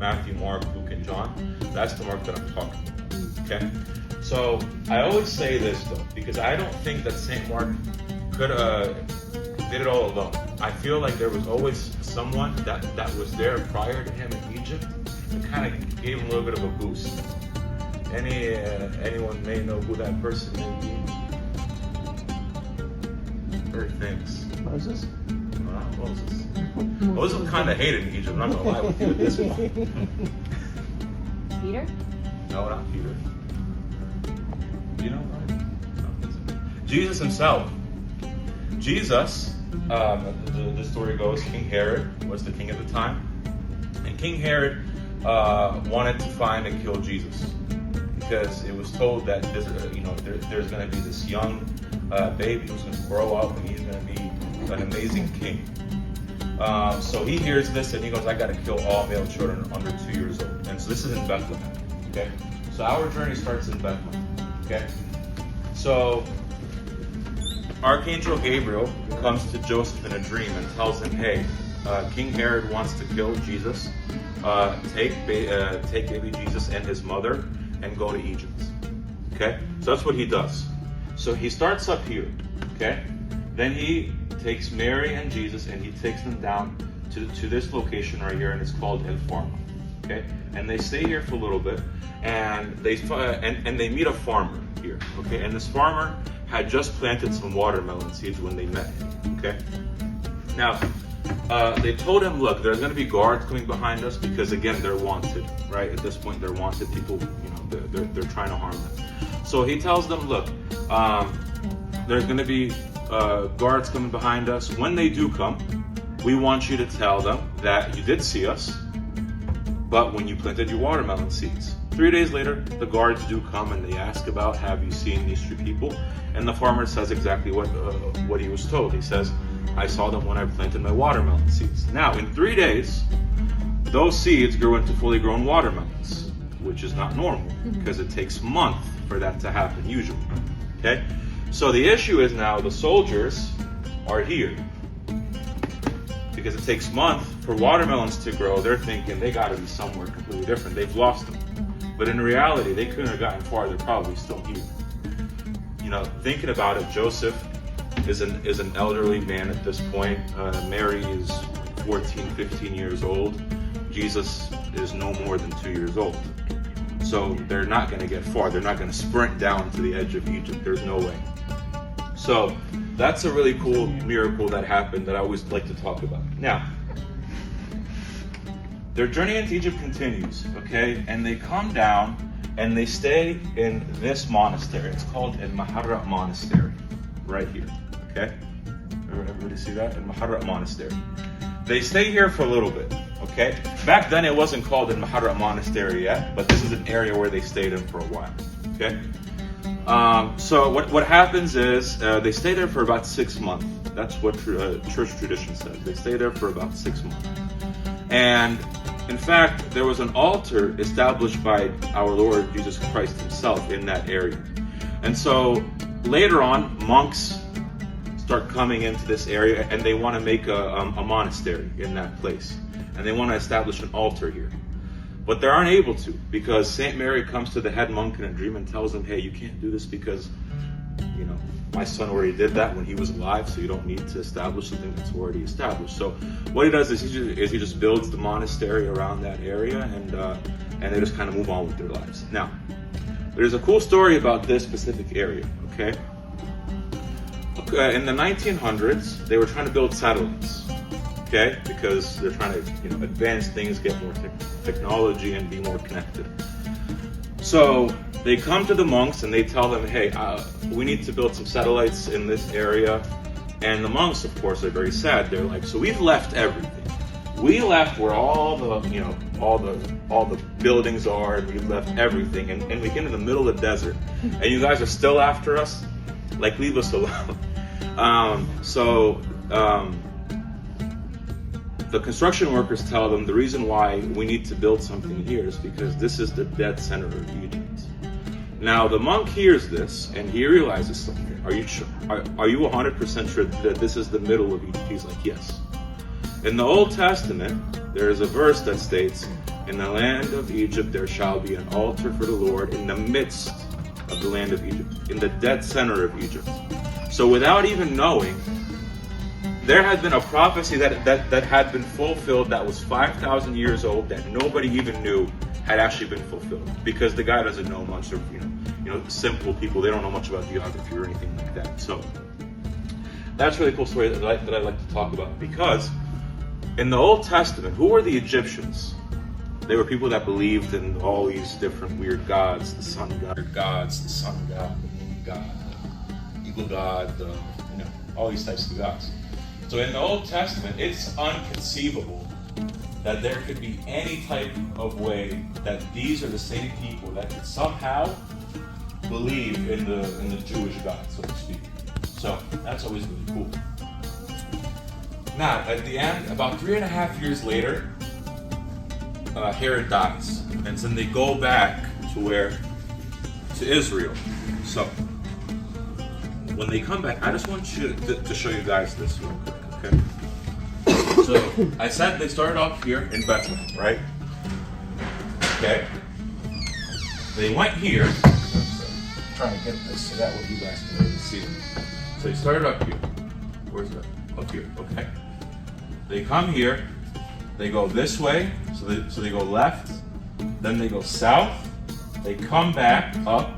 Matthew, Mark, Luke, and John. That's the Mark that I'm talking about. Okay? So I always say this though, because I don't think that St. Mark did it all alone. I feel like there was always someone that was there prior to him in Egypt that kind of gave him a little bit of a boost. Anyone may know who that person may be? Very famous. Moses? Moses. Moses kind of hated Egypt. I'm not gonna lie with you at this point. Peter? No, not Peter. Do you know? No. Jesus himself. Jesus, the story goes, King Herod was the king at the time, and King Herod wanted to find and kill Jesus because it was told that there's going to be this young baby who's going to grow up and he's going to be an amazing king. So he hears this and he goes, I got to kill all male children under 2 years old. And so this is in Bethlehem. Okay, so our journey starts in Bethlehem. Okay, so Archangel Gabriel comes to Joseph in a dream and tells him, hey, King Herod wants to kill Jesus. Take baby Jesus and his mother and go to Egypt. Okay, so that's what he does. So he starts up here. Okay, then he takes Mary and Jesus and he takes them down to this location right here, and it's called El Farma. Okay, and they stay here for a little bit, and they meet a farmer here. Okay, and this farmer had just planted some watermelon seeds when they met him. Okay, now they told him, look, there's going to be guards coming behind us because again they're wanted, right? At this point they're wanted. People, they're trying to harm them. So he tells them, look, there's going to be guards coming behind us. When they do come, we want you to tell them that you did see us, but when you planted your watermelon seeds. 3 days later, the guards do come and they ask about, have you seen these 3 people? And the farmer says exactly what he was told. He says, I saw them when I planted my watermelon seeds. Now, in 3 days, those seeds grew into fully grown watermelons, which is not normal because it takes a month for that to happen usually. Okay? So the issue is now the soldiers are here. Because it takes a month for watermelons to grow, they're thinking they got to be somewhere completely different. They've lost them. But in reality, they couldn't have gotten far. They're probably still here. Thinking about it, Joseph is an elderly man at this point. Mary is 14, 15 years old. Jesus is no more than 2 years old. So they're not going to get far. They're not going to sprint down to the edge of Egypt. There's no way. So that's a really cool miracle that happened that I always like to talk about. Now, their journey into Egypt continues, okay? And they come down and they stay in this monastery. It's called El Maharra Monastery, right here, okay? Everybody see that? El Maharra Monastery. They stay here for a little bit, okay? Back then it wasn't called El Maharra Monastery yet, but this is an area where they stayed in for a while, okay? So what happens is they stay there for about 6 months. That's what church tradition says. They stay there for about 6 months. And in fact, there was an altar established by our Lord Jesus Christ himself in that area. And so later on, monks start coming into this area and they want to make a monastery in that place. And they want to establish an altar here. But they aren't able to because St. Mary comes to the head monk in a dream and tells him, hey, you can't do this because, my son already did that when he was alive, so you don't need to establish something that's already established. So what he does is he just builds the monastery around that area and they just kind of move on with their lives. Now, there's a cool story about this specific area, okay? In the 1900s, they were trying to build satellites. Okay, because they're trying to advance things, get more technology, and be more connected. So they come to the monks and they tell them, hey, we need to build some satellites in this area. And the monks, of course, are very sad. They're like, so we've left everything. We left where all the buildings are, and we left everything, and we came to the middle of the desert, and you guys are still after us? Like, leave us alone. The construction workers tell them the reason why we need to build something here is because this is the dead center of Egypt. Now the monk hears this and he realizes something. Are you 100% sure that this is the middle of Egypt? He's like, yes. In the Old Testament, there is a verse that states, In the land of Egypt there shall be an altar for the Lord in the midst of the land of Egypt, in the dead center of Egypt. So without even knowing, there had been a prophecy that had been fulfilled that was 5,000 years old that nobody even knew had actually been fulfilled, because the guy doesn't know much of, simple people. They don't know much about geography or anything like that. So that's a really cool story that I like to talk about, because in the Old Testament, who were the Egyptians? They were people that believed in all these different weird gods, the sun god, the moon god, the eagle god, all these types of gods. So in the Old Testament, it's unconceivable that there could be any type of way that these are the same people that could somehow believe in the Jewish God, so to speak. So that's always really cool. Now, at the end, about 3.5 years later, Herod dies, and then they go back to Israel. So when they come back, I just want you to show you guys this real quick, okay? So I said they started off here in Bethlehem, right? Okay. They went here. I'm trying to get this so that way you guys can really see it. So they started up here. Where's that? Up here. Okay. They come here. They go this way. So they go left. Then they go south. They come back up,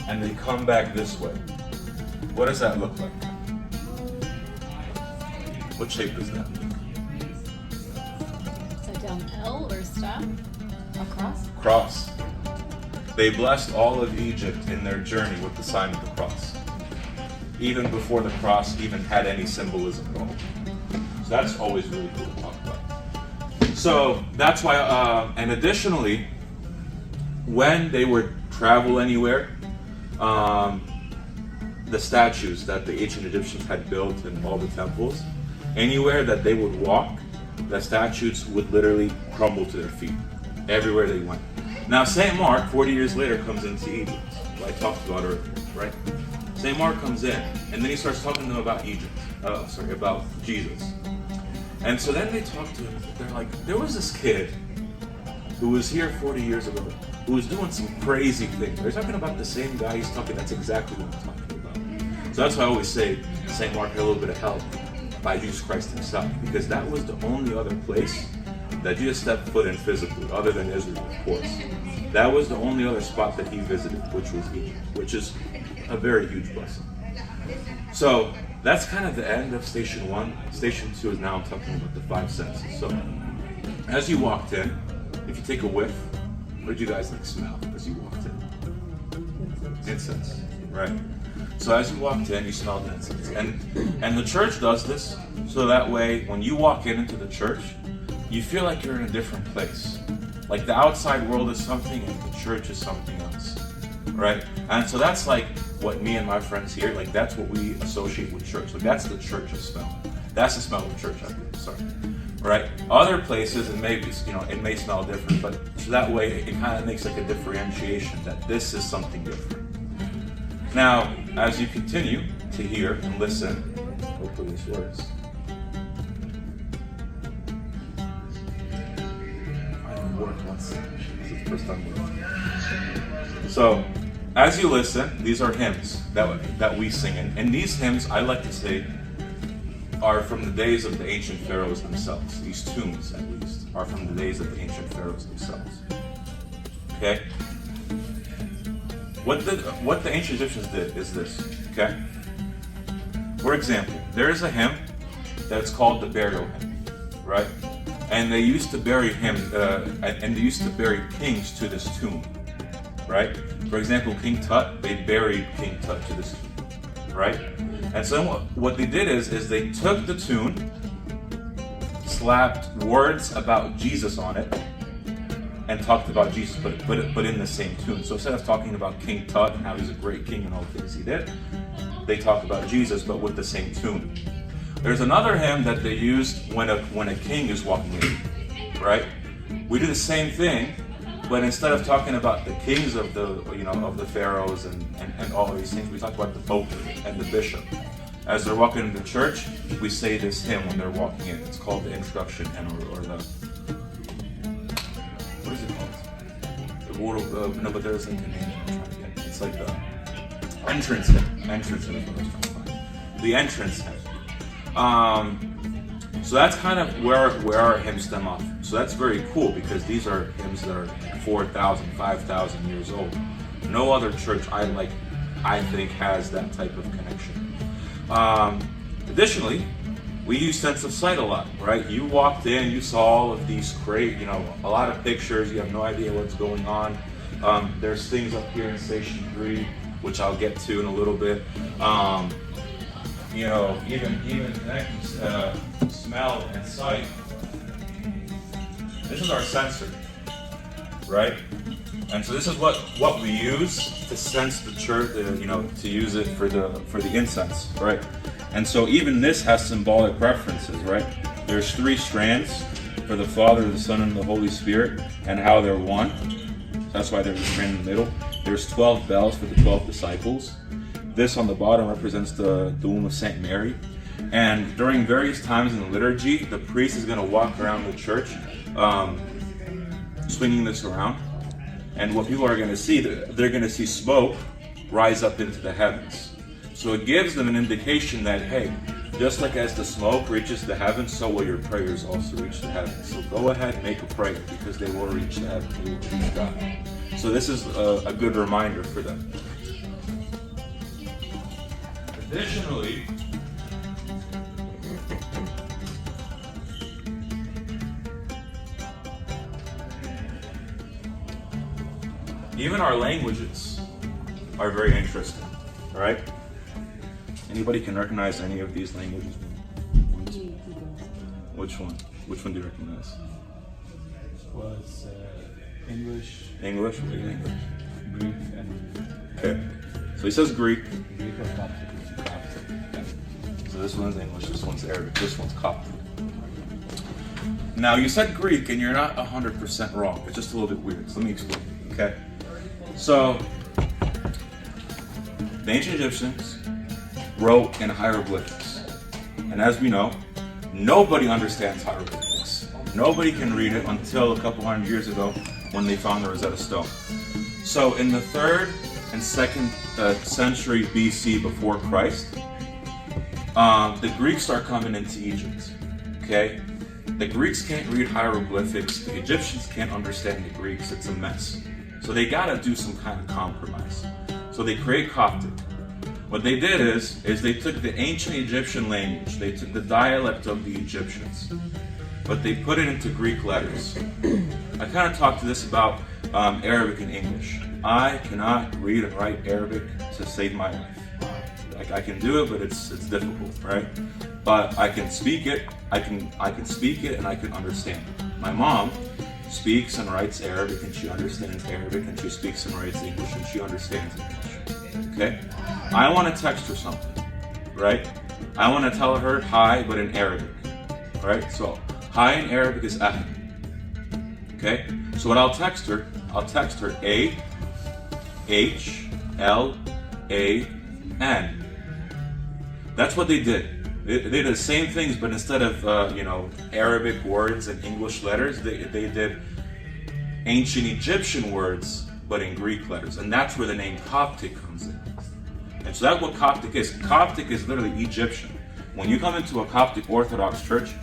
and they come back this way. What does that look like? What shape is that? Upside down L or staff? A cross? Cross. They blessed all of Egypt in their journey with the sign of the cross, even before the cross even had any symbolism at all. So that's always really cool to talk about. So that's why, and additionally, when they would travel anywhere, the statues that the ancient Egyptians had built in all the temples, anywhere that they would walk, the statues would literally crumble to their feet, everywhere they went. Now, St. Mark, 40 years later, comes into Egypt, what I talked about earlier, right? St. Mark comes in, and then he starts talking to them about about Jesus. And so then they talk to him, they're like, there was this kid who was here 40 years ago, who was doing some crazy things. They're talking about the same guy he's talking, that's exactly what I'm talking about. So that's why I always say St. Mark had a little bit of help by Jesus Christ himself, because that was the only other place that Jesus stepped foot in physically, other than Israel, of course. That was the only other spot that he visited, which was Egypt, which is a very huge blessing. So that's kind of the end of Station 1. Station 2 is now I'm talking about the 5 senses. So as you walked in, if you take a whiff, what did you guys smell as you walked in? Incense, right? So as you walked in, you smelled incense. And the church does this, so that way when you walk into the church, you feel like you're in a different place. Like the outside world is something and the church is something else, right? And so that's like what me and my friends here, like that's what we associate with church. Like that's the church smell. That's the smell of church, I believe, sorry. Right? Other places, it may smell different, but so that way it kind of makes like a differentiation that this is something different. Now, as you continue to hear and listen, hopefully this works. This is the first time working. So, as you listen, these are hymns that we sing, and these hymns, I like to say, are from the days of the ancient pharaohs themselves. These tunes, at least, are from the days of the ancient pharaohs themselves. Okay? What the ancient Egyptians did is this. Okay? For example, there is a hymn that's called the burial hymn, right? And they used to bury and they used to bury kings to this tomb, right? For example, King Tut, they buried King Tut to this tomb, right? And so what they did is they took the tune, slapped words about Jesus on it, and talked about Jesus, but in the same tune. So instead of talking about King Tut and how he's a great king and all the things he did, they talked about Jesus, but with the same tune. There's another hymn that they used when a king is walking in, right? We do the same thing, but instead of talking about the kings of the pharaohs and all of these things, we talk about the pope and the bishop. As they're walking into church, we say this hymn when they're walking in. It's called the introduction hymn or no, but there's like a name I'm trying to get. It's like the entrance hymn. Entrance hymn is what I was trying to find. The entrance hymn. So that's kind of where our hymns stem off. So that's very cool because these are hymns that are like 4,000, 5,000 years old. No other church I think has that type of connection. Additionally, we use sense of sight a lot, right? You walked in, you saw all of these great, a lot of pictures. You have no idea what's going on. There's things up here in Station 3, which I'll get to in a little bit. Even smell and sight. This is our sensor, right? And so this is what we use to sense the church, to use it for the incense, right? And so even this has symbolic references, right? There's 3 strands for the Father, the Son, and the Holy Spirit, and how they're one. That's why there's a strand in the middle. There's 12 bells for the 12 disciples. This on the bottom represents the womb of Saint Mary. And during various times in the liturgy, the priest is going to walk around the church, swinging this around. And what people are going to see, they're going to see smoke rise up into the heavens. So it gives them an indication that, hey, just like as the smoke reaches the heavens, so will your prayers also reach the heavens. So go ahead and make a prayer because they will reach the heavens, they will reach God. So this is a good reminder for them. Additionally, even our languages are very interesting, all right? Anybody can recognize any of these languages? Which one? Which one do you recognize? Well, it's English. English? What do you think? Greek, and Okay. So he says Greek. Greek or Coptic. So this one's English, this one's Arabic, this one's Coptic. Now you said Greek and you're not 100% wrong. It's just a little bit weird. So let me explain. Okay. So the ancient Egyptians wrote in hieroglyphics. And as we know, nobody understands hieroglyphics. Nobody can read it until a couple hundred years ago when they found the Rosetta Stone. So in the 3rd and 2nd century BC before Christ, the Greeks start coming into Egypt. Okay? The Greeks can't read hieroglyphics. The Egyptians can't understand the Greeks. It's a mess. So they gotta do some kind of compromise. So they create Coptic. What they did is they took the ancient Egyptian language, they took the dialect of the Egyptians, but they put it into Greek letters. I kind of talked to this about Arabic and English. I cannot read and write Arabic to save my life. Like I can do it, but it's difficult, right? But I can speak it. I can speak it and I can understand it. My mom speaks and writes Arabic and she understands Arabic, and she speaks and writes English and she understands English. Okay? I want to text her something, right? I want to tell her hi, but in Arabic, right? So hi in Arabic is ahlan. Okay? So what I'll text her A-H-L-A-N. That's what they did. They did the same things, but instead of Arabic words and English letters, they did ancient Egyptian words, but in Greek letters. And that's where the name Coptic comes in. And so that's what Coptic is. Coptic is literally Egyptian. When you come into a Coptic Orthodox church,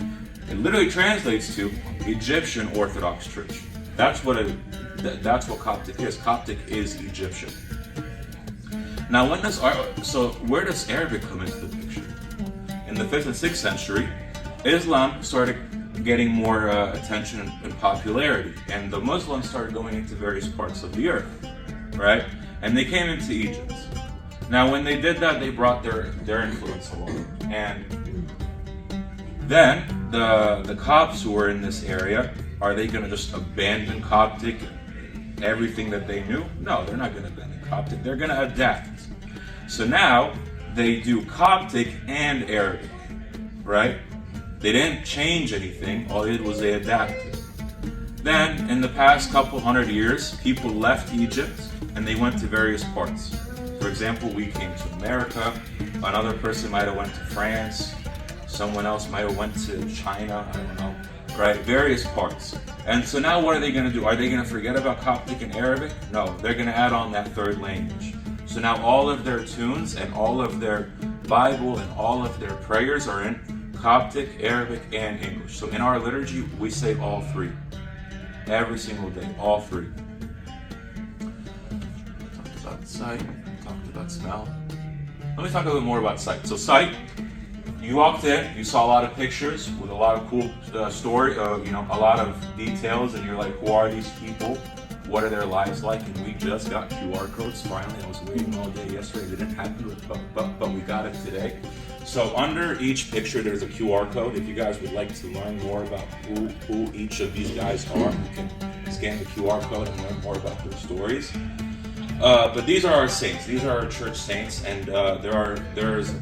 it literally translates to Egyptian Orthodox Church. That's what Coptic is. Coptic is Egyptian. Now, where does Arabic come into the picture? In the 5th and 6th century, Islam started getting more attention and popularity, and the Muslims started going into various parts of the earth, right? And they came into Egypt. Now, when they did that, they brought their influence along, and then the Copts who were in this area, are they going to just abandon Coptic, everything that they knew? No, they're not going to abandon Coptic. They're going to adapt. So now they do Coptic and Arabic, right? They didn't change anything. All they did was they adapted. Then, in the past couple hundred years, people left Egypt and they went to various parts. For example, we came to America. Another person might have went to France. Someone else might have went to China. I don't know. right? Various parts. And so now what are they going to do? Are they going to forget about Coptic and Arabic? No, they're going to add on that third language. So now all of their tunes and all of their Bible and all of their prayers are in Coptic, Arabic, and English. So in our liturgy, we say all three. Every single day, all three. Talked about sight, talked about smell. Let me talk a little more about sight. So sight, you walked in, you saw a lot of pictures with a lot of cool story, a lot of details, and you're like, who are these people? What are their lives like? And we just got QR codes finally. I was waiting all day yesterday. It didn't happen, but we got it today. So under each picture, there's a QR code. If you guys would like to learn more about who each of these guys are, you can scan the QR code and learn more about their stories. But these are our saints. These are our church saints, and there's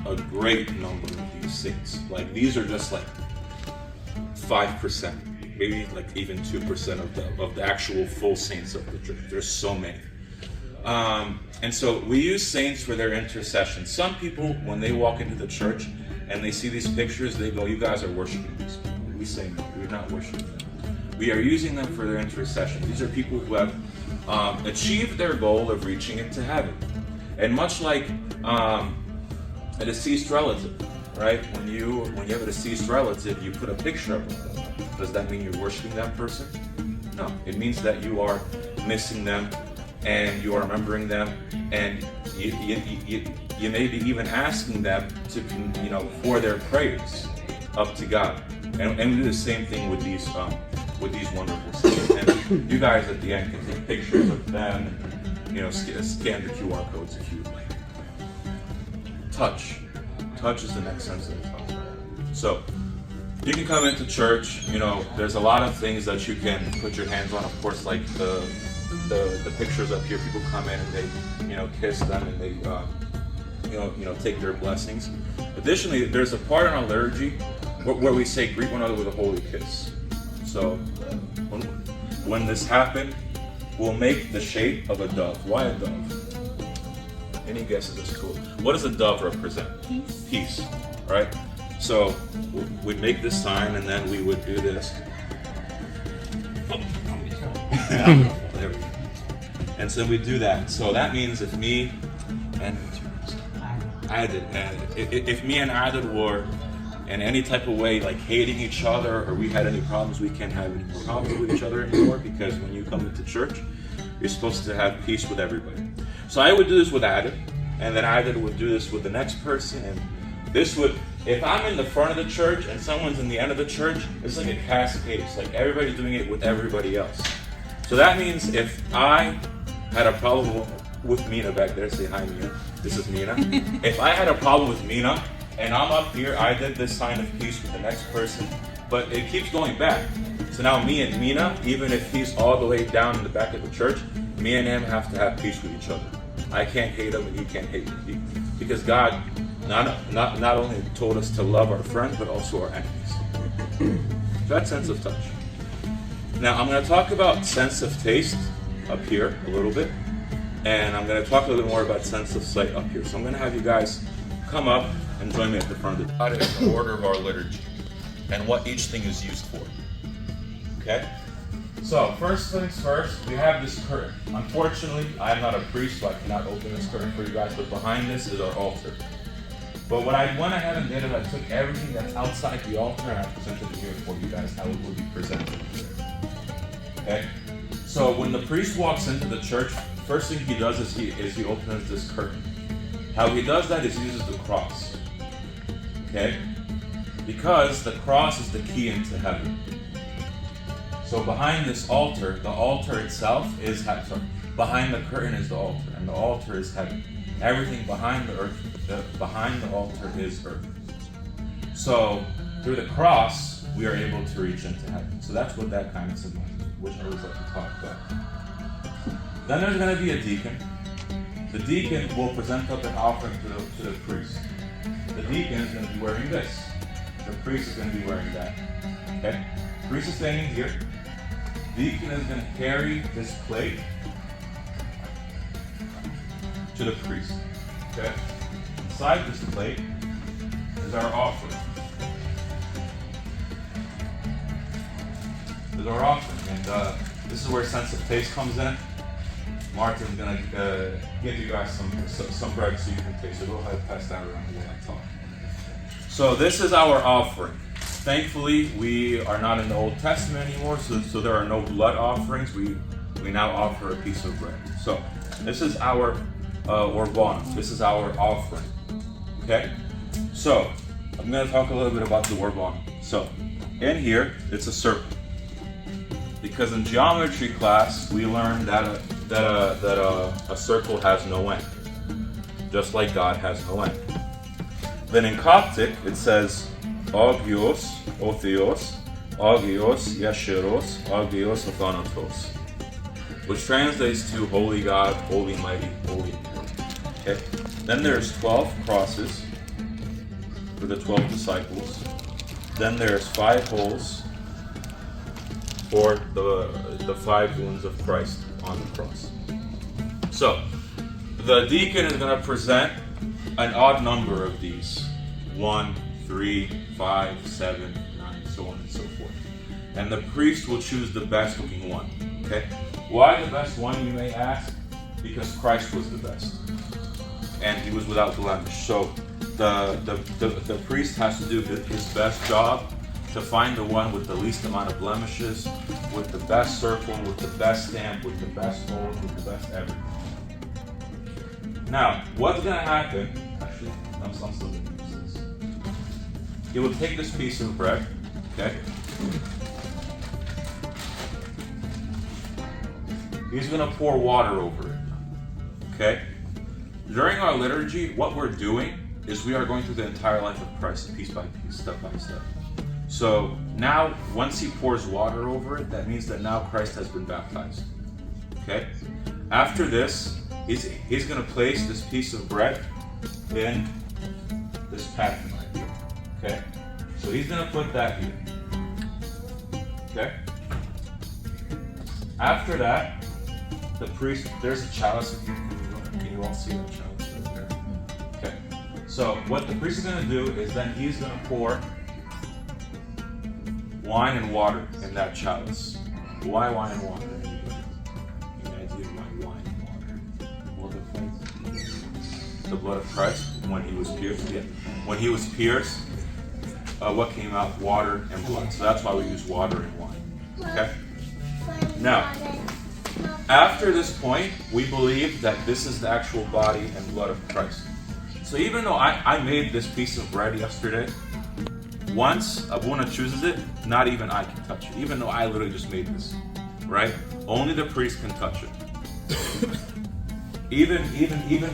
a great number of these saints. Like, these are just like 5%. Maybe like even 2% of the actual full saints of the church. There's so many. And so we use saints for their intercession. Some people, when they walk into the church and they see these pictures, they go, you guys are worshiping these people. We say, no, we're not worshiping them. We are using them for their intercession. These are people who have achieved their goal of reaching into heaven. And much like a deceased relative, right? When you have a deceased relative, you put a picture of them. Does that mean you're worshiping that person? No. It means that you are missing them and you are remembering them, and you may be even asking them to, for their prayers up to God. And we do the same thing with these wonderful saints. And you guys at the end can take pictures of them and scan the QR codes if you would like. Touch is the next sense that we talk about. So you can come into church, there's a lot of things that you can put your hands on. Of course, like the pictures up here, people come in and they, kiss them and they, take their blessings. Additionally, there's a part in our liturgy where we say greet one another with a holy kiss. So when this happened, we'll make the shape of a dove. Why a dove? Any guesses? That's cool. What does a dove represent? Peace, right? So we'd make this sign and then we would do this. There we go. And so we do that. So that means if me and if me and Adid were in any type of way like hating each other, or we had any problems, we can't have any more problems with each other anymore, because when you come into church, you're supposed to have peace with everybody. So I would do this with Adid, and then Adid would do this with the next person, and this would, if I'm in the front of the church and someone's in the end of the church, it's like a cascade. It's like everybody's doing it with everybody else. So that means if I had a problem with Mina back there, say hi Mina, this is Mina. If I had a problem with Mina and I'm up here, I did this sign of peace with the next person, but it keeps going back. So now me and Mina, even if he's all the way down in the back of the church, me and him have to have peace with each other. I can't hate him and he can't hate me, because God not only told us to love our friends, but also our enemies. That sense of touch. Now I'm going to talk about sense of taste up here a little bit, and I'm going to talk a little bit more about sense of sight up here. So I'm going to have you guys come up and join me at the front of the the order of our liturgy and what each thing is used for. Okay? So first things first, we have this curtain. Unfortunately, I'm not a priest, so I cannot open this curtain for you guys, but behind this is our altar. But what I went ahead and did is I took everything that's outside the altar and I presented it here for you guys, how it will be presented. Okay? So when the priest walks into the church, first thing he does is he opens this curtain. How he does that is he uses the cross. Okay? Because the cross is the key into heaven. So behind this altar, the altar itself is heaven. Behind the curtain is the altar, and the altar is heaven. Everything behind the earth, behind the altar is earth. So through the cross, we are able to reach into heaven. So that's what that kind of symbolizes, which I was like to talk about. Then there's going to be a deacon. The deacon will present up an offering to the priest. The deacon is going to be wearing this. The priest is going to be wearing that. Okay? The priest is standing here. The deacon is going to carry this plate to the priest. Okay? Inside this plate is our offering. is our offering. And this is where sense of taste comes in. Martin's gonna give you guys some bread so you can taste. So go ahead and pass that around while I talk. So this is our offering. Thankfully, we are not in the Old Testament anymore, so there are no blood offerings. We now offer a piece of bread. So this is our Orban. This is our offering. Okay? So I'm going to talk a little bit about the Orban. So in here, it's a circle. Because in geometry class, we learned that a circle has no end. Just like God has no end. Then in Coptic, it says Agios, Otheos, Agios, Yesheros, Agios, Othanatos, which translates to Holy God, Holy Mighty, Holy. Okay. Then there's 12 crosses for the 12 disciples. Then there's 5 holes for the 5 wounds of Christ on the cross. So the deacon is going to present an odd number of these. 1, 3, 5, 7, 9, so on and so forth. And the priest will choose the best looking one. Okay? Why the best one, you may ask? Because Christ was the best. And he was without blemish. So the priest has to do his best job to find the one with the least amount of blemishes, with the best circle, with the best stamp, with the best hole, with the best everything. Now, what's going to happen? Actually, I'm still going to use this. He will take this piece of bread, okay? He's going to pour water over it, okay? During our liturgy, what we're doing is we are going through the entire life of Christ, piece by piece, step by step. So now, once he pours water over it, that means that now Christ has been baptized, okay? After this, he's going to place this piece of bread in this pattern right here, okay? So he's going to put that here, okay? After that, the priest, there's a chalice. Can you all see that chalice right there? Okay. So what the priest is going to do is then he's going to pour wine and water in that chalice. Why wine and water? Any idea why wine and water? The blood of Christ when he was pierced. Yeah. When he was pierced, what came out? Water and blood. So that's why we use water and wine. Okay. Now, after this point, we believe that this is the actual body and blood of Christ. So even though I made this piece of bread yesterday, once Abuna chooses it, not even I can touch it. Even though I literally just made this, right? Only the priest can touch it. even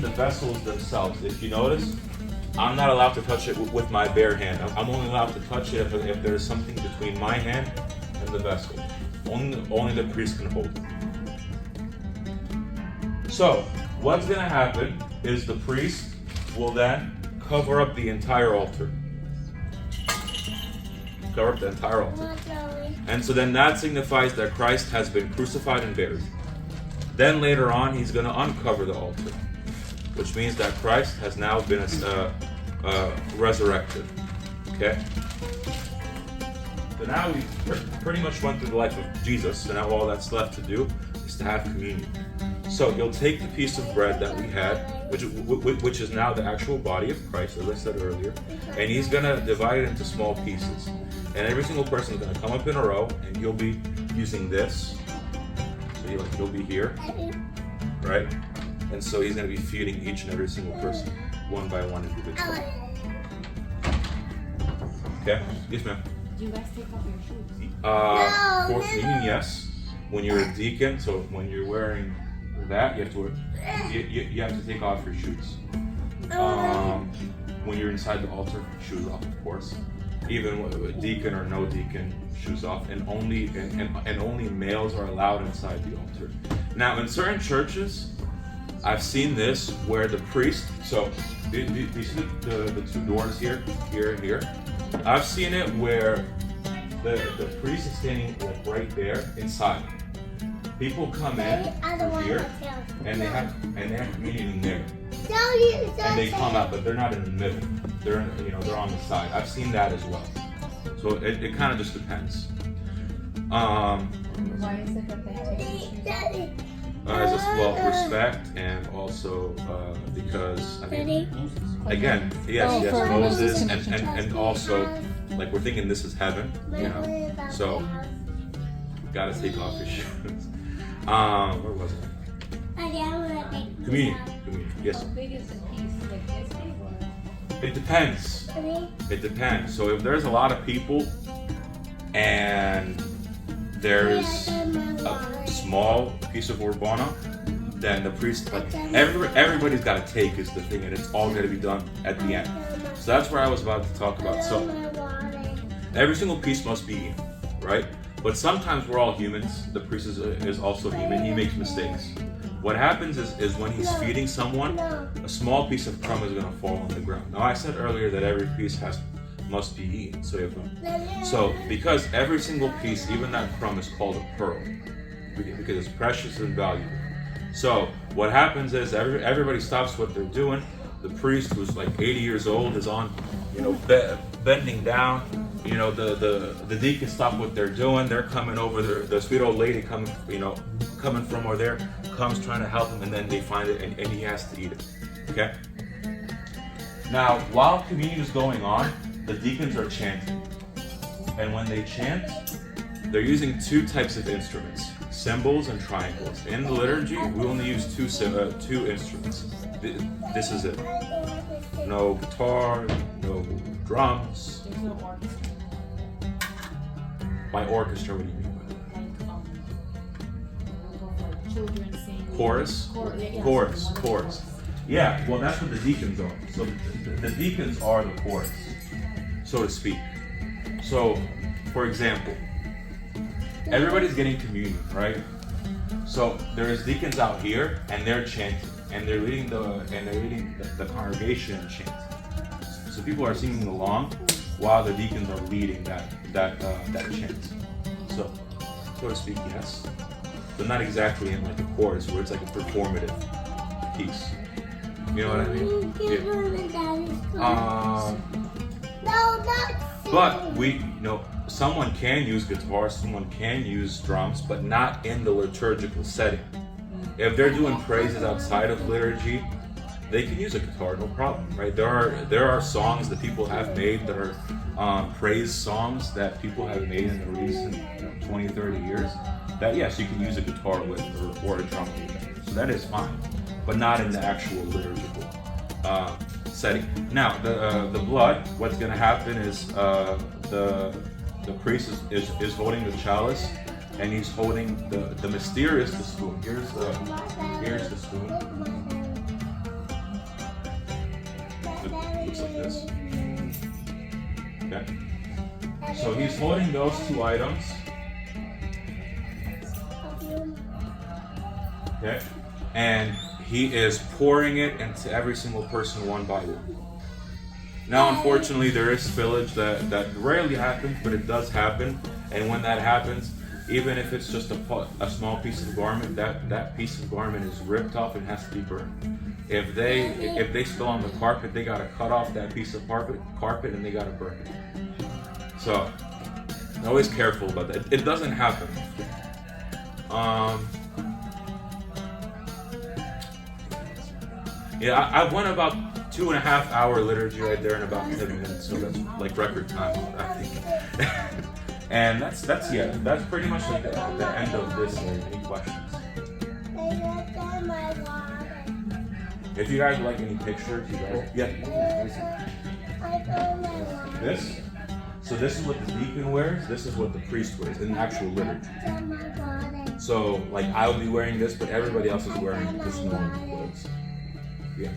the vessels themselves. If you notice, I'm not allowed to touch it with my bare hand. I'm only allowed to touch it if there's something between my hand and the vessel. Only the priest can hold it. So, what's going to happen is the priest will then cover up the entire altar. Cover up the entire altar. And so then that signifies that Christ has been crucified and buried. Then later on, he's going to uncover the altar, which means that Christ has now been resurrected. Okay? So now we've pretty much went through the life of Jesus, so now all that's left to do is to have communion. So he'll take the piece of bread that we had, which is now the actual body of Christ, as I said earlier, and he's going to divide it into small pieces. And every single person is going to come up in a row, and he'll be using this. So he'll be here, right? And so he's going to be feeding each and every single person, one by one individually. Okay? Yes, ma'am. Do you guys take off your shoes? For communion, yes. When you're a deacon, so when you're wearing that, you have to take off your shoes. When you're inside the altar, shoes off, of course. Even with a deacon or no deacon, shoes off, and only males are allowed inside the altar. Now, in certain churches, I've seen this where the priest. So, do you see the two doors here, and here? I've seen it where the priest is standing like right there inside. People come in from here, and they have communion in there, and they come out, but they're not in the middle. They're on the side. I've seen that as well. So it kind of just depends. Why is it that they take his shoes off? As well, respect, and also because I mean, again, yes, for Moses, Moses' and also like we're thinking this is heaven, you know, so gotta take off your shoes. Where was it? Communion. Yes. How big is the piece? Like this big or? It depends. It depends. So if there's a lot of people and there's a small piece of urbana, then the priest, like everybody's got to take is the thing, and it's all going to be done at the end. So that's where I was about to talk about. So every single piece must be eaten, right? But sometimes we're all humans. The priest is also human. He makes mistakes. What happens is when he's feeding someone, a small piece of crumb is going to fall on the ground. Now I said earlier that every piece must be eaten. So because every single piece, even that crumb, is called a pearl because it's precious and valuable. So what happens is everybody stops what they're doing. The priest, who's like 80 years old, is on, bending down. The deacons stop what they're doing. They're coming over. The sweet old lady coming from over there, comes trying to help him, and then they find it, and he has to eat it. Okay. Now, while communion is going on, the deacons are chanting, and when they chant, they're using two types of instruments: cymbals and triangles. In the liturgy, we only use two instruments. This is it. No guitar, no drums. There's no orchestra. By orchestra, what do you mean by that? Like children sing. Chorus? Chorus. Yeah, well, that's what the deacons are. So the deacons are the chorus, so to speak. So, for example, everybody's getting communion, right? So there's deacons out here, and they're chanting, and they're leading the congregation in chant. So people are singing along while the deacons are leading that chant. So to speak, yes. But not exactly in like a chorus where it's like a performative piece. You know what I mean? Yeah. But someone can use guitar, someone can use drums, but not in the liturgical setting. If they're doing praises outside of liturgy, they can use a guitar, no problem, right? There are songs that people have made that are praise songs that people have made in the recent 20, 30 years. That yes, you can use a guitar with or a drum with. So that is fine, but not in the actual liturgical setting. Now, the blood. What's going to happen is the priest is holding the chalice, and he's holding the mysterious spoon. Here's the spoon. It looks like this. Okay. So he's holding those two items. Okay. And he is pouring it into every single person one by one. Now, unfortunately, there is spillage that rarely happens, but it does happen. And when that happens, even if it's just a small piece of garment, that piece of garment is ripped off and has to be burned. If they spill on the carpet, they gotta cut off that piece of carpet and they gotta burn it. So, always careful about that. It doesn't happen. Yeah, I went about 2.5 hour liturgy right there in about 10 minutes, so that's like record time, I think. And that's pretty much like the end of this. Any questions? If you guys like any pictures, you guys, yeah. This. So this is what the deacon wears. This is what the priest wears in the actual liturgy. So like I'll be wearing this, but everybody else is wearing this normal clothes. Yeah.